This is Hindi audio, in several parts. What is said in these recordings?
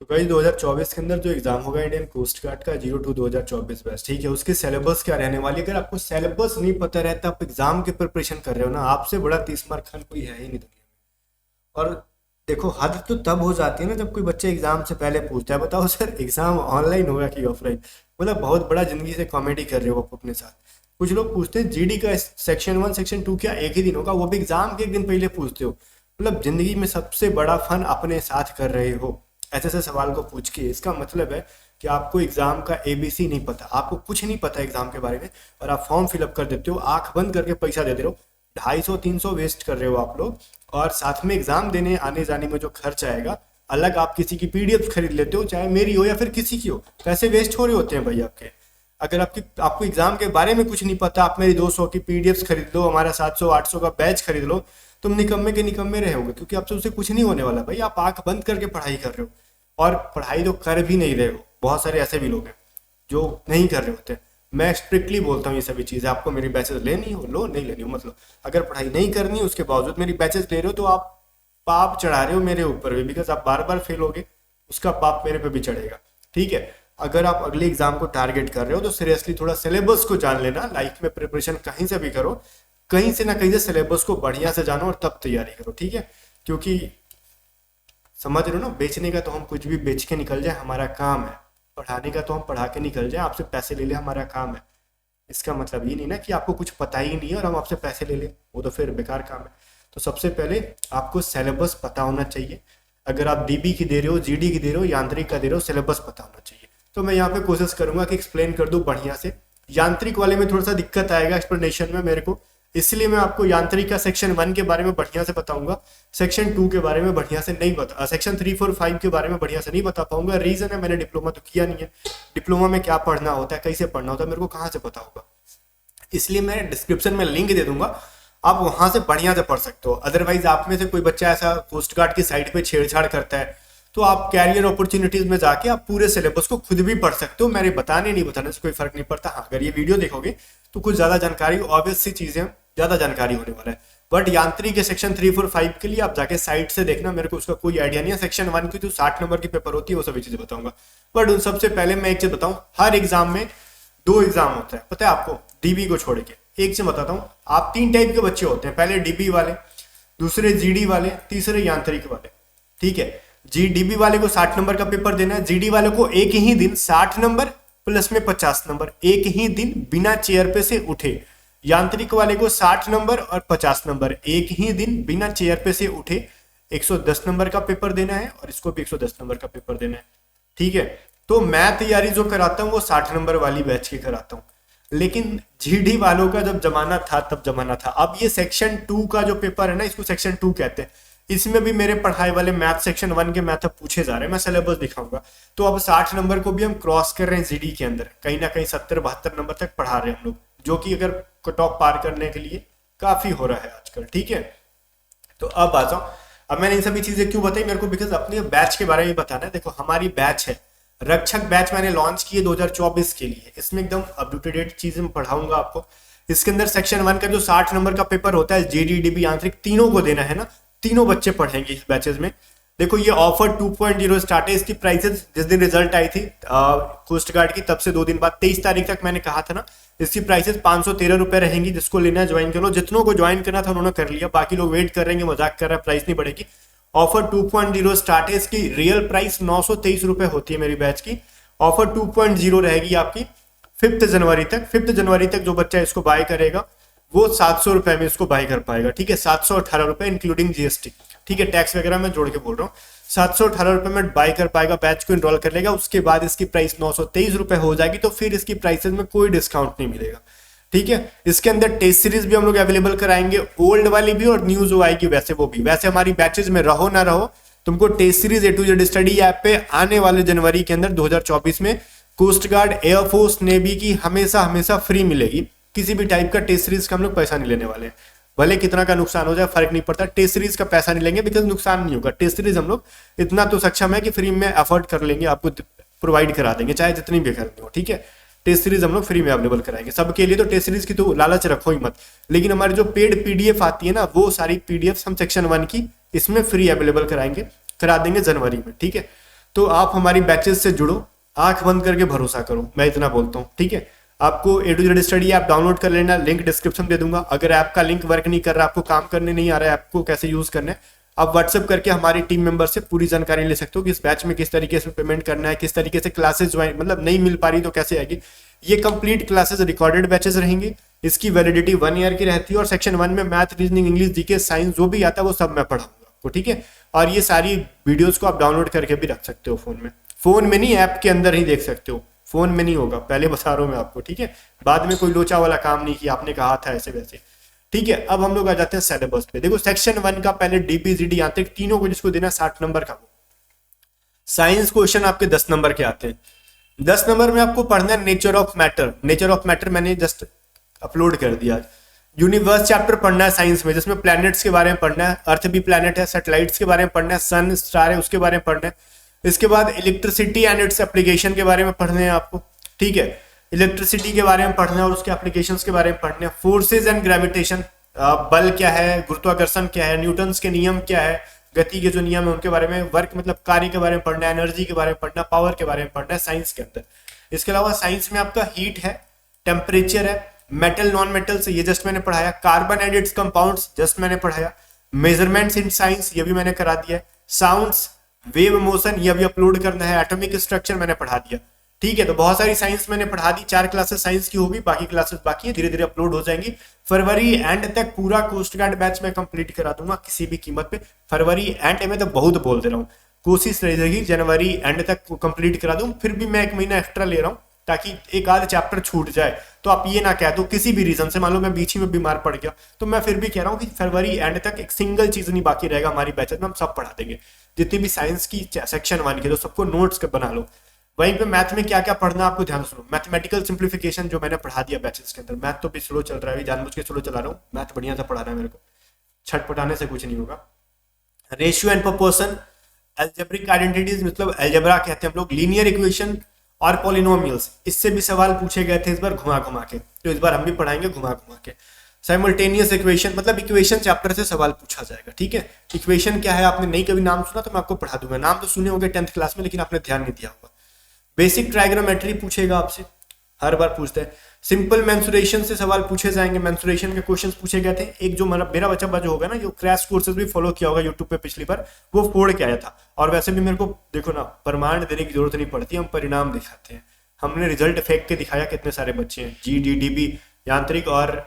तो गाइस 2024 के अंदर जो एग्जाम होगा इंडियन कोस्ट गार्ड का 02/2024 बैच, ठीक है, उसकी सिलेबस क्या रहने वाली है। अगर आपको सिलेबस नहीं पता रहता, आप एग्जाम की प्रिपरेशन कर रहे हो ना, आपसे बड़ा 30 मार्क खान कोई है ही नहीं दुनिया में। और देखो, हद तो तब हो जाती है ना जब कोई बच्चे एग्जाम से पहले पूछता है, बताओ सर एग्जाम ऑनलाइन होगा कि ऑफलाइन। मतलब बहुत बड़ा जिंदगी से कॉमेडी कर रहे हो आप अपने साथ। कुछ लोग पूछते हैं जीडी का सेक्शन 1 सेक्शन 2 क्या एक ही दिन होगा, वो भी एग्जाम के एक दिन पहले पूछते हो। मतलब जिंदगी में सबसे बड़ा फन अपने साथ कर रहे हो ऐसे ऐसे सवाल को पूछ के। इसका मतलब है कि आपको एग्जाम का एबीसी नहीं पता, आपको कुछ नहीं पता एग्जाम के बारे में, और आप फॉर्म फिलअप कर देते हो, आंख बंद करके पैसा दे दे रहे हो, 250-300 वेस्ट कर रहे हो आप लोग। और साथ में एग्जाम देने आने जाने में जो खर्च आएगा, अलग आप किसी की पीडीएफ खरीद लेते हो, चाहे मेरी हो या फिर किसी की हो, पैसे वेस्ट हो रहे होते हैं भाई आपके। अगर आपको एग्जाम के बारे में कुछ नहीं पता, आप मेरी 200 की पीडीएफ खरीद लो, हमारा 700-800 का बैच खरीद लो, तुम निकम्मे के निकम्मे रहोगे, क्योंकि आपसे उससे कुछ नहीं होने वाला भाई। आप आंख बंद करके पढ़ाई कर रहे हो, और पढ़ाई तो कर भी नहीं रहे हो। बहुत सारे ऐसे भी लोग हैं जो नहीं कर रहे होते। मैं स्ट्रिक्टली बोलता हूँ ये सभी चीज़ें, आपको मेरी बैचेस लेनी हो लो, नहीं लेनी हो मतलब। अगर पढ़ाई नहीं करनी उसके बावजूद मेरी बैचेस ले रहे हो, तो आप पाप चढ़ा रहे हो मेरे ऊपर भी, बिकॉज आप बार बार फेल होगे, उसका पाप मेरे पे भी चढ़ेगा। ठीक है, अगर आप अगले एग्जाम को टारगेट कर रहे हो तो सीरियसली थोड़ा सिलेबस को जान लेना। लाइफ में प्रिपरेशन कहीं से भी करो, कहीं से ना कहीं से सिलेबस को बढ़िया से जानो और तब तैयारी करो, ठीक है। क्योंकि समझ रहे हो ना, बेचने का तो हम कुछ भी बेच के निकल जाए हमारा काम है, पढ़ाने का तो हम पढ़ा के निकल जाए, आपसे पैसे ले ले हमारा काम है। इसका मतलब ये नहीं ना कि आपको कुछ पता ही नहीं है और हम आपसे पैसे ले लें, वो तो फिर बेकार काम है। तो सबसे पहले आपको सिलेबस पता होना चाहिए। अगर आप डीबी की दे रहे हो, जीडी की दे रहे हो, यांत्रिक का दे रहे हो, सिलेबस पता होना चाहिए। तो मैं यहाँ पे कोशिश करूंगा कि एक्सप्लेन कर दूं बढ़िया से। यांत्रिक वाले में थोड़ा सा दिक्कत आएगा एक्सप्लेनेशन में मेरे को, इसलिए मैं आपको यांत्रिक का सेक्शन 1 के बारे में बढ़िया से बताऊंगा, सेक्शन 2 के बारे में बढ़िया से नहीं बता, सेक्शन 3, 4, 5 के बारे में बढ़िया से नहीं बता पाऊंगा। रीजन है, मैंने डिप्लोमा तो किया नहीं है। डिप्लोमा में क्या पढ़ना होता है, कैसे पढ़ना होता है, मेरे को कहाँ से पता होगा। इसलिए मैं डिस्क्रिप्शन में लिंक दे दूंगा, आप वहां से बढ़िया से पढ़ सकते हो। अदरवाइज आप में से कोई बच्चा ऐसा कोस्ट गार्ड की साइट पे छेड़छाड़ करता है, तो आप कैरियर अपॉर्चुनिटीज में जाके आप पूरे सिलेबस को खुद भी पढ़ सकते हो। मेरे बताने नहीं बताने से कोई फर्क नहीं पड़ता। हाँ, अगर ये वीडियो देखोगे तो कुछ ज्यादा जानकारी, ऑब्वियस सी चीजें, ज्यादा जानकारी होने वाला है। बट यांत्रिक के सेक्शन 3, 4, 5 के लिए आप जाके साइट से देखना, मेरे को उसका कोई आइडिया नहीं है। सेक्शन 1 की जो 60 नंबर की पेपर होती है वो सभी चीजें बताऊंगा। बट उन सबसे पहले मैं एक चीज बताऊं, हर एग्जाम में 2 एग्जाम होता है, पता है आपको, डीबी को छोड़ के। एक चीज बताता हूँ, आप 3 टाइप के बच्चे होते हैं, पहले डीबी वाले, दूसरे जीडी वाले, तीसरे यांत्रिक वाले। ठीक है, जी डीबी वाले को 60 नंबर का पेपर देना है, जीडी वाले को एक ही दिन 60 नंबर प्लस में 50 नंबर, एक ही दिन बिना चेयर पे से उठे। यांत्रिक वाले को 60 नंबर और 50 नंबर, एक ही दिन बिना चेयर पे से उठे, 110 नंबर का पेपर देना है, और इसको भी 110 नंबर का पेपर देना है। ठीक है, तो मैं तैयारी जो कराता हूँ वो 60 नंबर वाली बैच की कराता हूँ। लेकिन जीडी वालों का जब जमाना था तब जमाना था। अब ये सेक्शन 2 का जो पेपर है ना, इसको सेक्शन 2 कहते हैं। इसमें भी मेरे पढ़ाई वाले मैथ सेक्शन 1 के मैथ अब पूछे जा रहे हैं, मैं सिलेबस दिखाऊंगा। तो अब 60 नंबर को भी हम क्रॉस कर रहे हैं जीडी के अंदर, कहीं ना कहीं 70-72 नंबर तक पढ़ा रहे हैं हम लोग, जो कि अगर कट ऑफ पार करने के लिए काफी हो रहा है आजकल। ठीक है, तो अब आ जाओ। अब मैंने इन सभी चीजें क्यों बताई मेरे को, बिकॉज अपने बैच के बारे में बताना है। देखो, हमारी बैच है रक्षक बैच, मैंने लॉन्च की है 2024 के लिए। इसमें एकदम अप टू डेट चीजें पढ़ाऊंगा आपको। इसके अंदर सेक्शन 1 का जो 60 नंबर का पेपर होता है, जेडी डीबी यांत्रिक तीनों को देना है ना, तीनों बच्चे पढ़ेंगे इस बैचेस में। देखो, ये ऑफर 2.0 स्टार्ट है। इसकी प्राइसेस जिस दिन रिजल्ट आई थी कोस्ट गार्ड की, तब से 2 दिन बाद 23 तारीख तक मैंने कहा था ना, इसकी प्राइसेस 513 रुपए रहेंगी। जिसको लेना ज्वाइन करो, जितनों को ज्वाइन करना था उन्होंने कर लिया, बाकी लोग वेट कर रहे हैं, मजाक कर रहा है, प्राइस नहीं बढ़ेगी। ऑफर 2.0 स्टार्ट है। इसकी रियल प्राइस 923 रुपए होती है मेरी बैच की। ऑफर 2.0 रहेगी आपकी 5 जनवरी तक। 5 जनवरी तक जो बच्चा इसको बाय करेगा वो 700 रुपए में इसको बाय कर पाएगा। ठीक है, 718 रुपए इंक्लूडिंग जीएसटी। ठीक है, टैक्स वगैरह मैं जोड़ के बोल रहा हूँ। 718 रुपए में बाय कर पाएगा, बैच को इनरोल कर लेगा। उसके बाद इसकी प्राइस 923 रुपए हो जाएगी। तो फिर इसकी प्राइसेस में कोई डिस्काउंट नहीं मिलेगा। ठीक है, इसके अंदर टेस्ट सीरीज भी हम लोग अवेलेबल कराएंगे, ओल्ड वाली भी और न्यू जो आएगी वैसे वो भी। वैसे हमारी बैचेज में रहो ना रहो, तुमको test series A to Z study app पे आने वाले जनवरी के अंदर 2024 में कोस्ट गार्ड, एयरफोर्स, नेवी की हमेशा हमेशा फ्री मिलेगी। किसी भी टाइप का टेस्ट सीरीज का हम लोग पैसा नहीं लेने वाले हैं। भले कितना का नुकसान हो जाए फर्क नहीं पड़ता, टेस्ट सीरीज का पैसा नहीं लेंगे, बिकॉज नुकसान नहीं होगा। टेस्ट सीरीज हम लोग इतना तो सक्षम है कि फ्री में अफोर्ड कर लेंगे, आपको प्रोवाइड करा देंगे, चाहे जितनी भी करनी हो। ठीक है, टेस्ट सीरीज हम लोग फ्री में अवेलेबल कराएंगे सबके लिए। तो टेस्ट सीरीज की तो लालच रखो ही मत। लेकिन हमारी जो पेड पीडीएफ आती है ना, वो सारी पीडीएफ हम सेक्शन 1 की इसमें फ्री अवेलेबल कराएंगे, करा देंगे जनवरी में। ठीक है, तो आप हमारी बैचेस से जुड़ो, आंख बंद करके भरोसा करो, मैं इतना बोलता हूँ, ठीक है। आपको A to Z study app download कर लेना, लिंक डिस्क्रिप्शन दे दूंगा। अगर ऐप का लिंक वर्क नहीं कर रहा, आपको काम करने नहीं आ रहा है, आपको कैसे यूज करना है, आप व्हाट्सएप करके हमारी टीम मेंबर से पूरी जानकारी ले सकते हो कि इस बैच में किस तरीके से पेमेंट करना है, किस तरीके से क्लासेस ज्वाइन, मतलब नहीं मिल पा रही तो कैसे आएगी। ये कंप्लीट क्लासेस रिकॉर्डेड बैचेस रहेंगी, इसकी वैलिडिटी 1 ईयर की रहती है, और सेक्शन 1 में math, reasoning, English, GK, science जो भी आता है वो सब मैं पढ़ाऊंगा आपको, ठीक है। और ये सारी वीडियोस को आप डाउनलोड करके भी रख सकते हो फोन में नहीं, ऐप के अंदर ही देख सकते हो, फोन में नहीं होगा, पहले बता रहा हूं मैं आपको, ठीक है। बाद में कोई लोचा वाला काम नहीं किया, आपने कहा था ऐसे वैसे, ठीक है। अब हम लोग आ जाते हैं सिलेबस पे। देखो सेक्शन 1 का पहले डीपीजीडी यहाँ तक तीनों को जिसको देना 60 नंबर का, साइंस क्वेश्चन आपके 10 नंबर के आते हैं। 10 नंबर में आपको पढ़ना है nature of matter. Nature of matter मैंने जस्ट अपलोड कर दिया। यूनिवर्स चैप्टर पढ़ना है साइंस में, जिसमें प्लैनेट्स के बारे में पढ़ना है, अर्थ भी प्लैनेट है, सैटेलाइट्स के बारे में पढ़ना है, सन स्टार है उसके बारे में पढ़ना है। इसके बाद इलेक्ट्रिसिटी एंड इट्स एप्लीकेशन के बारे में पढ़ने हैं आपको, ठीक है। इलेक्ट्रिसिटी के बारे में पढ़ना है और उसके एप्लीकेशंस के बारे में पढ़ना है। फोर्सेज एंड ग्रेविटेशन, बल क्या है, गुरुत्वाकर्षण क्या है, न्यूटन्स के नियम क्या है, गति के जो नियम है उनके बारे में, वर्क मतलब कार्य के बारे में पढ़ना है, एनर्जी के बारे में पढ़ना, पावर के बारे में पढ़ना है साइंस के अंदर। इसके अलावा साइंस में आपका हीट है, टेम्परेचर है, मेटल नॉन मेटल्स ये जस्ट मैंने पढ़ाया, carbon and it's compounds just मैंने पढ़ाया, मेजरमेंट्स इन साइंस ये भी मैंने करा दिया है, साउंड्स, वेव मोशन ये भी अपलोड करना है, एटॉमिक स्ट्रक्चर मैंने पढ़ा दिया, ठीक है। तो बहुत सारी साइंस मैंने पढ़ा दी, 4 क्लासेस साइंस की होगी, बाकी क्लासेस बाकी है, धीरे धीरे अपलोड हो जाएंगी। फरवरी एंड तक पूरा कोस्ट गार्ड बैच में कंप्लीट करा दूंगा किसी भी कीमत पे। फरवरी एंड में तो बहुत बोल दे रहा हूँ, कोशिश रहेगी जनवरी एंड तक कंप्लीट करा दूं, फिर भी मैं 1 महीना एक्स्ट्रा ले रहा हूँ ताकि एक आध चैप्टर छूट जाए, तो आप ये ना कह दो किसी भी रीजन से, मान लो मैं बीच ही में बीमार पड़ गया, तो मैं फिर भी कह रहा हूँ कि फरवरी एंड तक एक सिंगल चीज नहीं बाकी रहेगा हमारी बैचेस में, हम सब पढ़ा देंगे। जितनी भी साइंस की सेक्शन 1 की तो सबको नोट्स बना लो। वहीं पे मैथ में क्या क्या पढ़ना आपको ध्यान सुनो। मैथमेटिकल सिंप्लीफिकेशन जो मैंने पढ़ा दिया बैचेस के अंदर, मैथ तो भी स्लो चल रहा है, जानबूझ के स्लो चला रहा हूँ, मैथ बढ़िया से पढ़ाना है मेरे को, छटपटाने से कुछ नहीं होगा। Ratio and proportion, algebraic identities मतलब अलजेब्रा कहते हैं हम लोग, लीनियर इक्वेशन और पॉलिनोमियल्स, इससे भी सवाल पूछे गए थे इस बार घुमा घुमा के, तो इस बार हम भी पढ़ाएंगे घुमा घुमा के। साइमल्टेनियस इक्वेशन मतलब इक्वेशन चैप्टर से सवाल पूछा जाएगा, ठीक है। इक्वेशन क्या है आपने नहीं कभी नाम सुना तो मैं आपको पढ़ा दूंगा, नाम तो सुने होंगे 10th क्लास में लेकिन आपने ध्यान नहीं दिया होगा। बेसिक ट्राइग्नोमेट्री पूछेगा आपसे, हर बार पूछते हैं। सिंपल मेंसुरेशन से सवाल पूछे जाएंगे, मेंसुरेशन के क्वेश्चंस पूछे गए थे। एक जो मेरा बच्चा जो होगा ना, जो क्रैश कोर्सेज भी फॉलो किया होगा यूट्यूब पे पिछली बार, वो फोड़ के आया था। और वैसे भी मेरे को देखो ना, प्रमाण देने की जरूरत नहीं पड़ती, हम परिणाम दिखाते हैं। हमने रिजल्ट फेंक के दिखाया कितने सारे बच्चे हैं, GDDB यांत्रिक, और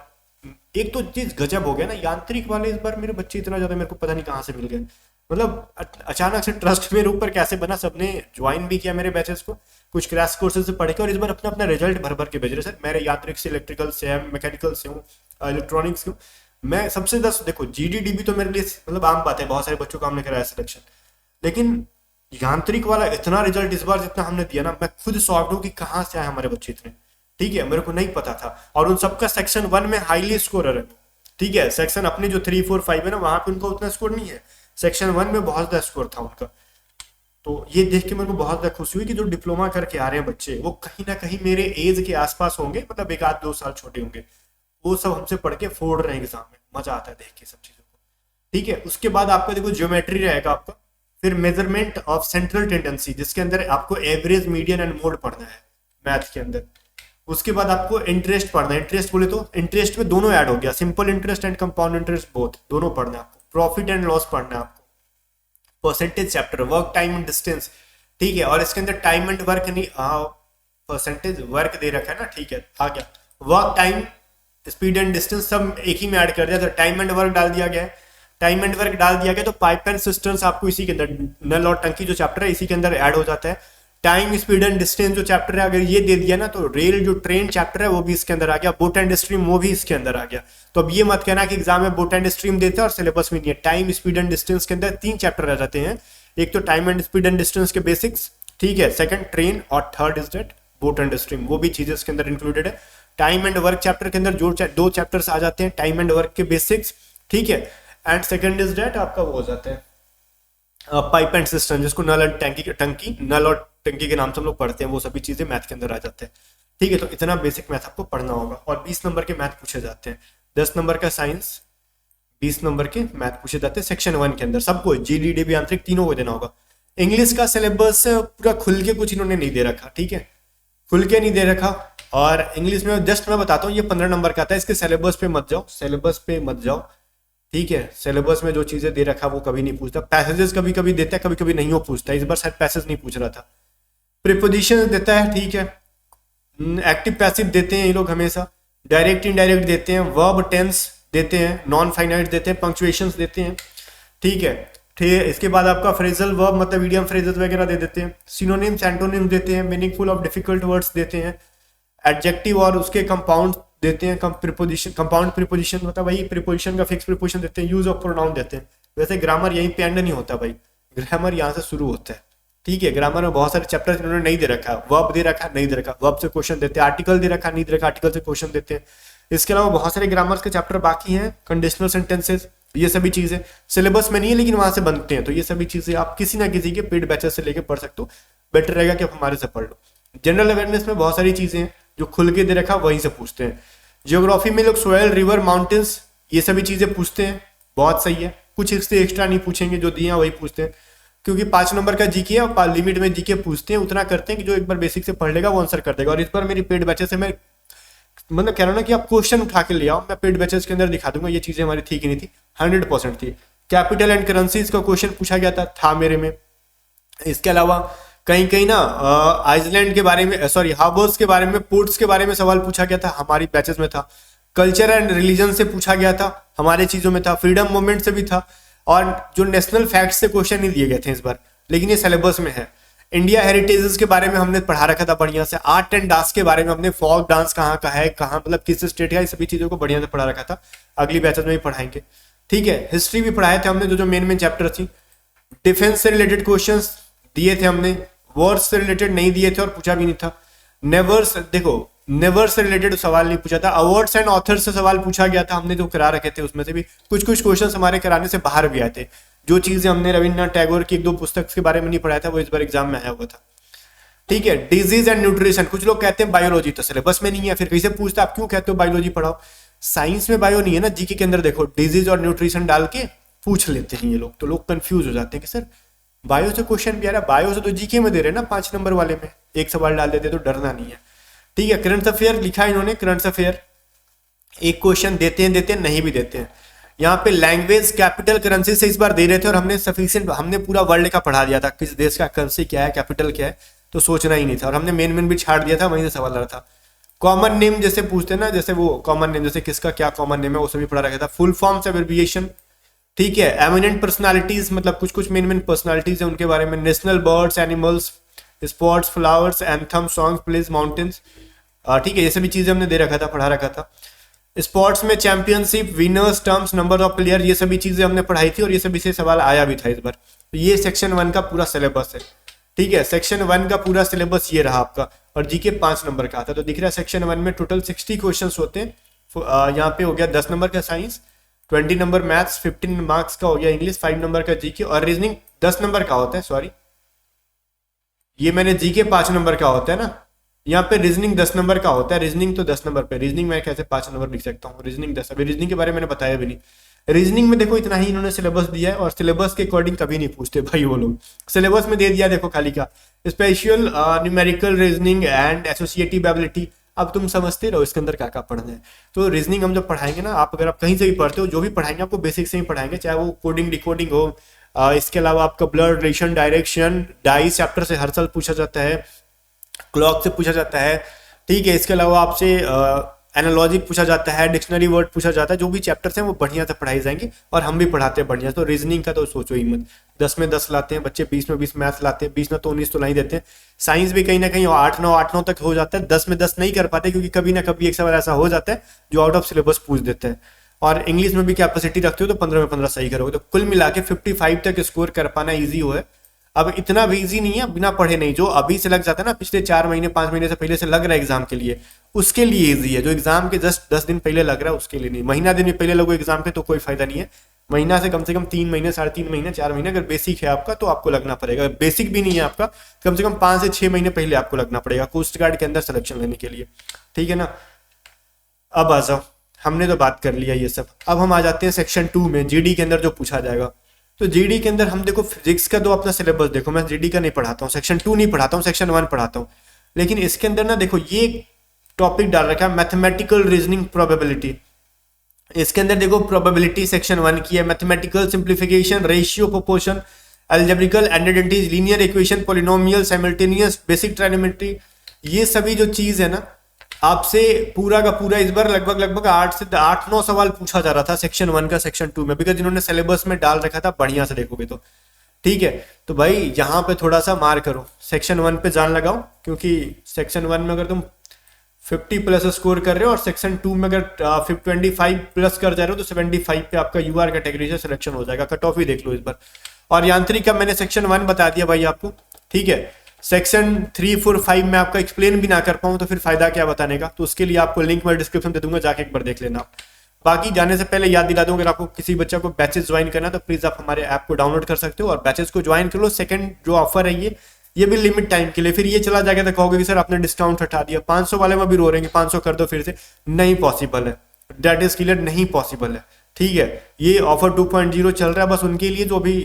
एक तो चीज गजब हो गया ना, यांत्रिक वाले इस बार मेरे बच्चे इतना ज्यादा मेरे को पता नहीं कहाँ से मिल गए, मतलब अचानक से ट्रस्ट मेरे ऊपर कैसे बना, सबने ज्वाइन भी किया मेरे बैचेस को, कुछ क्रैश कोर्सेज से पढ़ के, और इस बार अपना अपना रिजल्ट भर भर के भेज रहे। सर मेरे यांत्रिक से, इलेक्ट्रिकल से, मैकेनिकल से हूँ, इलेक्ट्रॉनिक्स से हूँ, मैं सबसे 10 देखो GDDB तो मेरे लिए मतलब आम बात है, बहुत सारे बच्चों को हमने कराया सिलेक्शन, लेकिन यांत्रिक वाला इतना रिजल्ट इस बार जितना हमने दिया ना, मैं खुद शॉक्ड हूँ कि कहाँ से आए हमारे बच्चे इतने, ठीक है, मेरे को नहीं पता था। और उन सबका सेक्शन 1 में हाईली स्कोरर है, ठीक है। सेक्शन अपने जो 3, 4, 5 है ना, वहां पे उनका उतना स्कोर नहीं है, सेक्शन 1 में बहुत ज्यादा स्कोर था उनका। तो ये देख के मेरे को बहुत ज्यादा खुशी हुई कि जो डिप्लोमा करके आ रहे हैं बच्चे, वो कहीं ना कहीं मेरे एज के आसपास होंगे, मतलब 1 आध 2 साल छोटे होंगे, वो सब हमसे पढ़ के फोड़ रहे हैं एग्जाम में, मजा आता है देख के सब चीजों को, ठीक है। उसके बाद आपका देखो ज्योमेट्री रहेगा आपका, फिर मेजरमेंट ऑफ सेंट्रल टेंडेंसी, जिसके अंदर आपको एवरेज, मीडियन एंड मोड पढ़ना है मैथ के अंदर। उसके बाद आपको इंटरेस्ट पढ़ना है, इंटरेस्ट बोले तो इंटरेस्ट में दोनों ऐड हो गया, simple interest and compound interest both, दोनों पढ़ना है आपको। प्रॉफिट एंड लॉस पढ़ना है आपको, percentage chapter, work time and distance, ठीक है। और इसके अंदर टाइम एंड वर्क नहीं, परसेंटेज वर्क दे रखा है ना, ठीक है, आ गया। Work time, speed and distance सब एक ही में ऐड कर दिया, तो टाइम एंड वर्क डाल दिया गया है। टाइम एंड वर्क डाल दिया गया तो पाइप एंड सिस्टम्स आपको इसी के अंदर, नल और टंकी जो चैप्टर है इसी के अंदर ऐड हो जाता है। टाइम, स्पीड एंड डिस्टेंस जो चैप्टर है, अगर ये दे दिया ना, तो रेल जो ट्रेन चैप्टर है वो भी इसके अंदर आ गया, बोट एंड स्ट्रीम वो भी इसके अंदर आ गया। तो अब ये मत कहना कि एग्जाम में बोट एंड स्ट्रीम देते हैं और सिलेबस में नहीं है। टाइम, स्पीड एंड डिस्टेंस के अंदर 3 चैप्टर रह जाते हैं, एक तो time and speed and distance के बेसिक्स, ठीक है, सेकंड ट्रेन, और third is that boat and stream, वो भी चीजें इसके अंदर इंक्लूडेड है। टाइम एंड वर्क चैप्टर के अंदर जो 2 चैप्टर्स आ जाते हैं, टाइम एंड वर्क के बेसिक्स, ठीक है, एंड सेकंड इज दैट आपका वो हो जाता है पाइप एंड सिस्टम, जिसको नल एंड टंकी, नल और टंकी के नाम से हम लोग पढ़ते हैं, वो सभी चीजें मैथ के अंदर आ जाते हैं, ठीक है। तो इतना बेसिक मैथ आपको पढ़ना होगा, और 20 नंबर के मैथ पूछे जाते हैं, 10 नंबर का साइंस, 20 नंबर के मैथ पूछे जाते हैं सेक्शन 1 के अंदर, सबको GDDB आंतरिक तीनों को देना होगा। इंग्लिश का सिलेबस पूरा खुल के कुछ इन्होंने नहीं दे रखा, ठीक है, खुल के नहीं दे रखा। और इंग्लिश में जस्ट मैं बताता हूँ, ये 15 नंबर का आता है, इसके सिलेबस पे मत जाओ, सिलेबस पे मत जाओ, ठीक है। सिलेबस में जो चीजें दे रखा वो कभी नहीं पूछता। पैसेजेस कभी कभी देता है, कभी कभी नहीं वो पूछता, इस बार शायद पैसेज नहीं पूछ रहा था। प्रीपोजिशन देता है, ठीक है, एक्टिव पैसिव देते हैं ये लोग हमेशा, डायरेक्ट इनडायरेक्ट देते हैं, वर्ब टेंस देते हैं, नॉन फाइनाइट देते हैं, पंक्चुएशंस देते हैं, ठीक है। ठीक, इसके बाद आपका फ्रेजल वर्ब मतलब इडियम फ्रेजेस वगैरह दे देते हैं, सिनोनिम्स एंटोनिम्स देते हैं, मीनिंगफुल ऑफ डिफिकल्ट वर्ड्स देते हैं, एडजेक्टिव और उसके कंपाउंड देते हैं, प्रीपोजिशन, कंपाउंड प्रीपोजिशन मतलब वही प्रीपोजिशन का फिक्स प्रीपोजिशन देते हैं, यूज ऑफ प्रोनाउन देते हैं। वैसे ग्रामर यहीं पे एंड नहीं होता भाई, ग्रामर यहाँ से शुरू होता है, ठीक है। ग्रामर में बहुत सारे चैप्टर्स इन्होंने नहीं दे रखा, वर्ब दे रखा नहीं दे रखा, वर्ब से क्वेश्चन देते हैं, आर्टिकल दे रखा नहीं दे रखा, आर्टिकल से क्वेश्चन देते हैं। इसके अलावा बहुत सारे ग्रामर्स के चैप्टर बाकी हैं, कंडीशनल सेंटेंसेस, ये सभी चीजें सिलेबस में नहीं है लेकिन वहां से बनते हैं, तो ये सभी चीजें आप किसी ना किसी के पेड बैचेस से लेके पढ़ सकते हो, बेटर रहेगा कि आप हमारे से पढ़ लो। जनरल अवेयरनेस में बहुत सारी चीजें हैं जो खुल के दे रखा वहीं से पूछते हैं। जियोग्राफी में लोग सोयल, रिवर, माउंटेन्स ये सभी चीजें पूछते हैं, बहुत सही है, कुछ इससे एक्स्ट्रा नहीं पूछेंगे, जो दिए हैं वही पूछते हैं, क्योंकि 5 नंबर का जीके है और लिमिट में जीके पूछते हैं, उतना करते हैं कि जो एक बार बेसिक से पढ़ लेगा वो आंसर कर देगा। और इस बार मेरी पेड बैचेस से मैं मतलब कह रहा हूँ ना कि आप क्वेश्चन उठा के ले आओ, मैं पेड बैचेस के अंदर दिखा दूंगा, ये चीजें हमारी थी कि नहीं थी, 100% थी। कैपिटल एंड करेंसीज का क्वेश्चन पूछा गया था मेरे में। इसके अलावा कहीं कहीं ना आइसलैंड के बारे में, सॉरी हार्बर्स के बारे में, पोर्ट्स के बारे में सवाल पूछा गया था, हमारी बैचेस में था। कल्चर एंड रिलीजन से पूछा गया था, हमारे चीजों में था। फ्रीडम मूवमेंट से भी था, और जो नेशनल फैक्ट्स से क्वेश्चन नहीं दिए गए थे इस बार, लेकिन ये सिलेबस में है। इंडिया हेरिटेजेस के बारे में हमने पढ़ा रखा था बढ़िया से। आर्ट एंड डांस के बारे में हमने, फोक डांस कहाँ का है, कहाँ मतलब किस स्टेट का, ये सभी चीजों को बढ़िया से पढ़ा रखा था, अगली बैचेस में भी पढ़ाएंगे, ठीक है। हिस्ट्री भी पढ़ाए थे हमने, जो मेन चैप्टर थी। डिफेंस से रिलेटेड क्वेश्चंस दिए थे हमने, वॉर्स से रिलेटेड नहीं दिए थे और पूछा भी नहीं था। नेवर्स, देखो नेवर से रिलेटेड सवाल नहीं पूछा था। अवार्ड्स एंड ऑथर्स से सवाल पूछा गया था, हमने जो करा रखे थे उसमें से भी कुछ कुछ क्वेश्चन हमारे कराने से बाहर भी आए थे। जो चीजें हमने रविन्द्रनाथ टैगोर की 1-2 पुस्तक के बारे में नहीं पढ़ाया था, वो इस बार एग्जाम में आया हुआ था, ठीक है। डिजीज एंड न्यूट्रिशन, कुछ लोग कहते हैं बायोलॉजी, तो सिलेबस में नहीं है, फिर कैसे पूछता आप क्यों कहते हो बायोलॉजी पढ़ाओ, साइंस में बायो नहीं है ना, जीके के अंदर देखो डिजीज और न्यूट्रिशन डाल के पूछ लेते हैं ये लोग, तो लोग कंफ्यूज हो जाते हैं कि सर बायो से क्वेश्चन भी आ रहा है, बायो से तो जीके में दे रहे हैं ना 5 नंबर वाले में, एक सवाल डाल देते तो डरना नहीं है, ठीक है। करंट अफेयर लिखा है इन्होंने, करंट अफेयर एक क्वेश्चन देते हैं नहीं भी देते हैं। यहाँ पे लैंग्वेज कैपिटल करेंसी से इस बार दे रहे थे, और हमने सफिशिएंट, हमने पूरा वर्ल्ड का पढ़ा दिया था, किस देश का करेंसी क्या है, कैपिटल क्या है, तो सोचना ही नहीं था, और हमने मेन भी छाड़ दिया था, वहीं से सवाल आ रहा था। कॉमन नेम जैसे पूछते हैं ना, जैसे वो कॉमन नेम, जैसे किसका क्या कॉमन नेम है, वो सभी पढ़ा रखा था। फुल फॉर्म्स, एब्रिविएशन, ठीक है। एमिनेंट पर्सनालिटीज, मतलब कुछ कुछ मेन पर्सनालिटीज है उनके बारे में। National birds, animals, sports, flowers, anthem, song, place, mountains, ठीक है, ये सभी चीजें हमने दे रखा था, पढ़ा रखा था। स्पोर्ट्स में championship, winners, terms, number of player, ये सभी चीजें हमने पढ़ाई थी, और ये सभी से सवाल आया भी था इस बार। तो ये सेक्शन 1 का पूरा सिलेबस है, ठीक है। सेक्शन 1 का पूरा सिलेबस ये रहा आपका, और जीके 5 नंबर का आता है। तो दिख रहा है सेक्शन 1 में टोटल 60 क्वेश्चन होते हैं। यहाँ पे हो गया 10 नंबर का साइंस, 20 नंबर मैथ्स, 15 मार्क्स का हो गया इंग्लिश, 5 नंबर का जीके, और रीजनिंग 10 नंबर का होता है, सॉरी ये मैंने जीके 5 नंबर का होता है ना, यहाँ पे रीजनिंग 10 नंबर का होता है। रीजनिंग तो 10 नंबर पे, रीजनिंग मैं कैसे 5 नंबर लिख सकता हूँ, रीजनिंग 10। अभी रीजनिंग के बारे में मैंने बताया भी नहीं। रीजनिंग में देखो इतना ही इन्होंने सिलेबस दिया है, और सिलेबस के अकॉर्डिंग कभी नहीं पूछते भाई वो लोग, सिलेबस में दे दिया देखो खाली का special numerical reasoning and associative ability. अब तुम समझते रहो इसके अंदर क्या क्या पढ़ना है। तो रीजनिंग हम जब पढ़ाएंगे ना, आप अगर आप कहीं से भी पढ़ते हो, जो भी पढ़ाएंगे आपको बेसिक से ही पढ़ाएंगे, चाहे वो कोडिंग डिकोडिंग हो। इसके अलावा आपका blood relation, direction, dice chapter से हर साल पूछा जाता है, क्लॉक से पूछा जाता है, ठीक है। इसके अलावा आपसे एनालॉजी पूछा जाता है, डिक्शनरी वर्ड पूछा जाता है। जो भी चैप्टर्स हैं वो बढ़िया से पढ़ाई जाएंगे, और हम भी पढ़ाते हैं बढ़िया। तो रीजनिंग का तो सोचो ही मत, 10 में 10 लाते हैं बच्चे, 20 में 20 मैथ्स लाते हैं, 20 में तो 19 तो नहीं देते हैं। साइंस भी कहीं ना कहीं 8-9 तक हो जाता है, 10 में 10 नहीं कर पाते, क्योंकि कभी ना कभी एक सवाल ऐसा हो जाता है जो आउट ऑफ सिलेबस पूछ देते हैं। और इंग्लिश में भी कैपेसिटी रखते हो तो 15 में 15 सही करोगे, तो कुल मिला के 55 तक स्कोर कर पाना ईजी हो है। अब इतना भी ईजी नहीं है बिना पढ़े नहीं, जो अभी से लग जाता है ना, पिछले 4 महीने 5 महीने से पहले से लग रहा है एग्जाम के लिए, उसके लिए ईजी है। जो एग्जाम के जस्ट 10 दिन पहले लग रहा है उसके लिए नहीं। महीना दिन में पहले लगो एग्जाम के तो कोई फायदा नहीं है। महीना से कम 3 महीने, 3.5 महीने, 4 महीने अगर बेसिक है आपका तो आपको लगना पड़ेगा। बेसिक भी नहीं है आपका, कम से कम 5 से 6 महीने पहले आपको लगना पड़ेगा कोस्ट गार्ड के अंदर सिलेक्शन लेने के लिए, ठीक है ना। अब आ जाओ, हमने तो बात कर लिया ये सब। अब हम आ जाते हैं सेक्शन 2 में, जीडी के अंदर जो पूछा जाएगा। तो जीडी के अंदर हम देखो फिजिक्स का, तो अपना सिलेबस देखो, मैं जीडी का नहीं पढ़ाता हूँ, सेक्शन 2 नहीं पढ़ाता हूँ, सेक्शन 1 पढ़ाता हूँ। लेकिन इसके अंदर ना देखो ये टॉपिक डाल रखा है मैथमेटिकल रीजनिंग प्रोबेबिलिटी। इसके अंदर देखो प्रोबेबिलिटी सेक्शन 1 की है, mathematical simplification, ratio, proportion, algebraic entities, linear equation, polynomial, simultaneous, basic trigonometry, ये सभी जो चीज है ना आपसे पूरा का पूरा इस बार लगभग 8 से 9 सवाल पूछा जा रहा था सेक्शन 1 का सेक्शन 2 में, बिकॉज इन्होंने सिलेबस में डाल रखा था बढ़िया से देखोगे तो। ठीक है, तो भाई यहाँ पे थोड़ा सा मार करो, सेक्शन 1 पे जान लगाओ, क्योंकि सेक्शन 1 में अगर तुम 50 प्लस स्कोर कर रहे हो और सेक्शन 2 में अगर 25 प्लस कर जा रहे हो तो 75 पे आपका यूआर कैटेगरी से सिलेक्शन हो जाएगा। कट ऑफ ही देख लो इस बार। और यांत्रिक का मैंने सेक्शन 1 बता दिया भाई आपको, ठीक है। सेक्शन 3, 4, 5 में आपका एक्सप्लेन भी ना कर पाऊं तो फिर फायदा क्या बताने का, तो उसके लिए आपको लिंक मैं डिस्क्रिप्शन दे दूंगा, जाके एक बार देख लेना। बाकी जाने से पहले याद दिला दूं, अगर आपको किसी बच्चा को बैचेस ज्वाइन करना है तो प्लीज आप हमारे ऐप को डाउनलोड कर सकते हो और बैचेस को ज्वाइन कर लो। सेकंड जो ऑफर है ये भी लिमिट टाइम के लिए, फिर ये चला जाएगा तो कहोगे कि सर आपने डिस्काउंट हटा दिया, 500 वाले में भी रो रहे हैं 500 कर दो फिर से, नहीं पॉसिबल है, दैट इज क्लियर, नहीं पॉसिबल है। ठीक है, ये ऑफर 2.0 चल रहा है बस उनके लिए जो अभी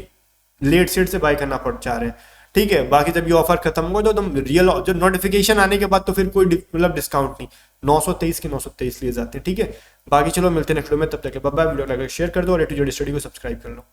लेट सेट से बाय करना पड़ चाह रहे हैं। ठीक है, बाकी जब ये ऑफर खत्म होगा तो तुम रियल जो नोटिफिकेशन आने के बाद तो फिर कोई मतलब डिस्काउंट नहीं, 923 के 923 लिए जाते हैं। ठीक है, बाकी चलो मिलते हैं नेक्स्ट वीडियो में, तब तक बाय बाय। वीडियो लगा शेयर कर दो और A to Z स्टडी को सब्सक्राइब कर लो।